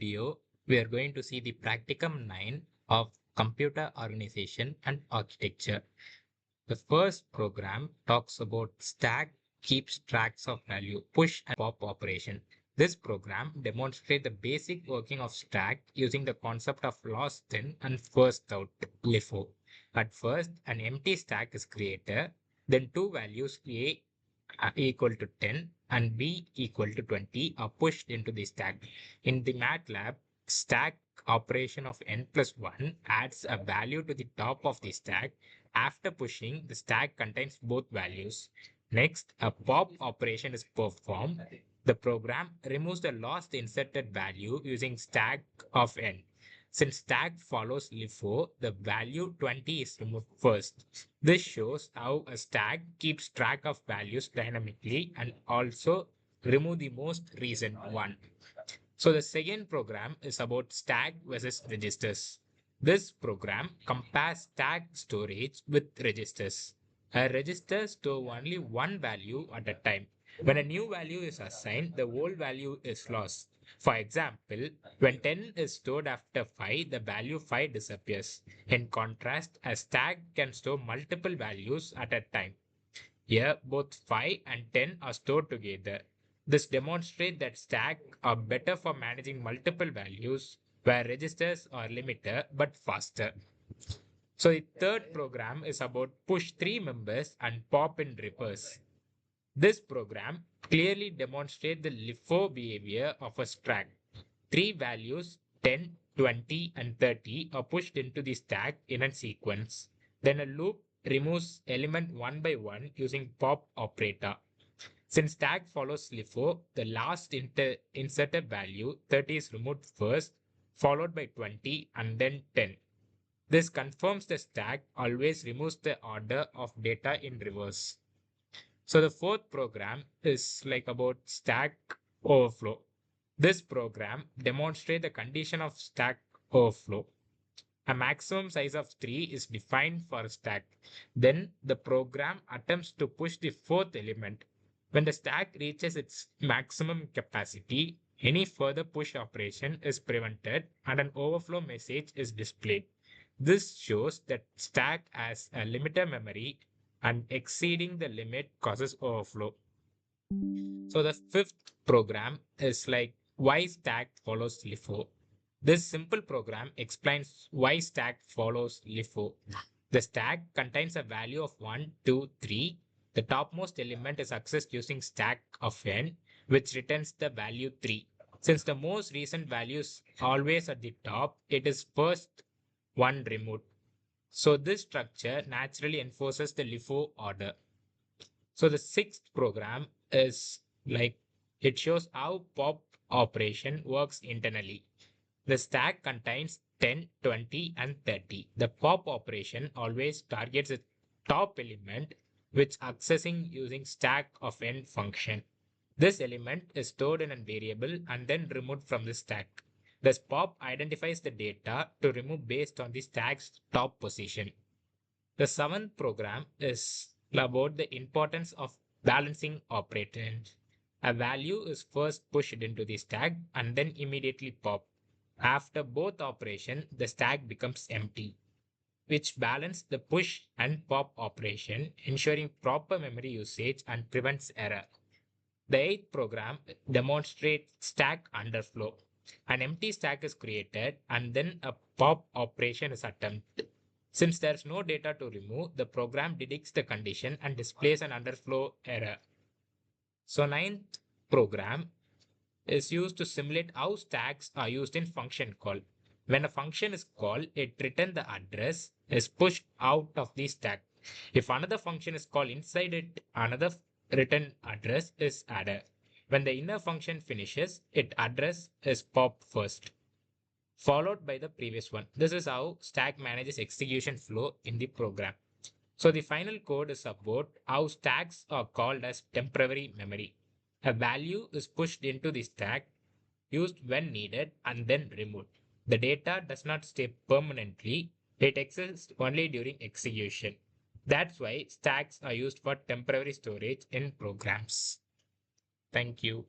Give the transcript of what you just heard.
video, we are going to see the Practicum 9 of Computer Organization and Architecture. The first program talks about stack keeps tracks of value, push and pop operation. This program demonstrates the basic working of stack using the concept of last in and first out LIFO. At first, an empty stack is created, then two values A equal to 10 and B equal to 20 are pushed into the stack. In the MATLAB, stack operation of n plus 1 adds a value to the top of the stack. After pushing, the stack contains both values. Next, a pop operation is performed. The program removes the last inserted value using stack of n. Since stack follows LIFO, the value 20 is removed first. This shows how a stack keeps track of values dynamically and also remove the most recent one. So the second program is about stack versus registers. This program compares stack storage with registers. A register stores only one value at a time. When a new value is assigned, the old value is lost. For example, when 10 is stored after 5, the value 5 disappears. In contrast, a stack can store multiple values at a time. Here, both 5 and 10 are stored together. This demonstrates that stacks are better for managing multiple values, where registers are limited but faster. So the third program is about push three members and pop in reverse. This program clearly demonstrates the LIFO behavior of a stack. Three values 10, 20, and 30 are pushed into the stack in a sequence. Then a loop removes element one by one using pop operator. Since stack follows LIFO, the last inserted value 30 is removed first, followed by 20 and then 10. This confirms the stack always removes the order of data in reverse. So the fourth program is like about stack overflow. This program demonstrates the condition of stack overflow. A maximum size of 3 is defined for a stack. Then the program attempts to push the fourth element. When the stack reaches its maximum capacity, any further push operation is prevented and an overflow message is displayed. This shows that stack has a limited memory and exceeding the limit causes overflow. So the fifth program is like why stack follows LIFO. This simple program explains why stack follows LIFO. The stack contains a value of 1, 2, 3. The topmost element is accessed using stack of n, which returns the value 3. Since the most recent value is always at the top, it is first one removed. So this structure naturally enforces the LIFO order. So the sixth program is like it shows how pop operation works internally. The stack contains 10, 20, and 30. The pop operation always targets the top element, which accessing using stack of n function. This element is stored in a variable and then removed from the stack. Thus, pop identifies the data to remove based on the stack's top position. The seventh program is about the importance of balancing operators. A value is first pushed into the stack and then immediately popped. After both operations, the stack becomes empty, which balance the push and pop operation, ensuring proper memory usage and prevents error. The eighth program demonstrates stack underflow. An empty stack is created and then a pop operation is attempted. Since there is no data to remove, the program detects the condition and displays an underflow error. So ninth program is used to simulate how stacks are used in function call. When a function is called, it returns the address is pushed out of the stack. If another function is called inside it, another return address is added. When the inner function finishes, its address is popped first, followed by the previous one. This is how stack manages execution flow in the program. So the final code is about how stacks are called as temporary memory. A value is pushed into the stack, used when needed, and then removed. The data does not stay permanently, it exists only during execution. That's why stacks are used for temporary storage in programs. Thank you.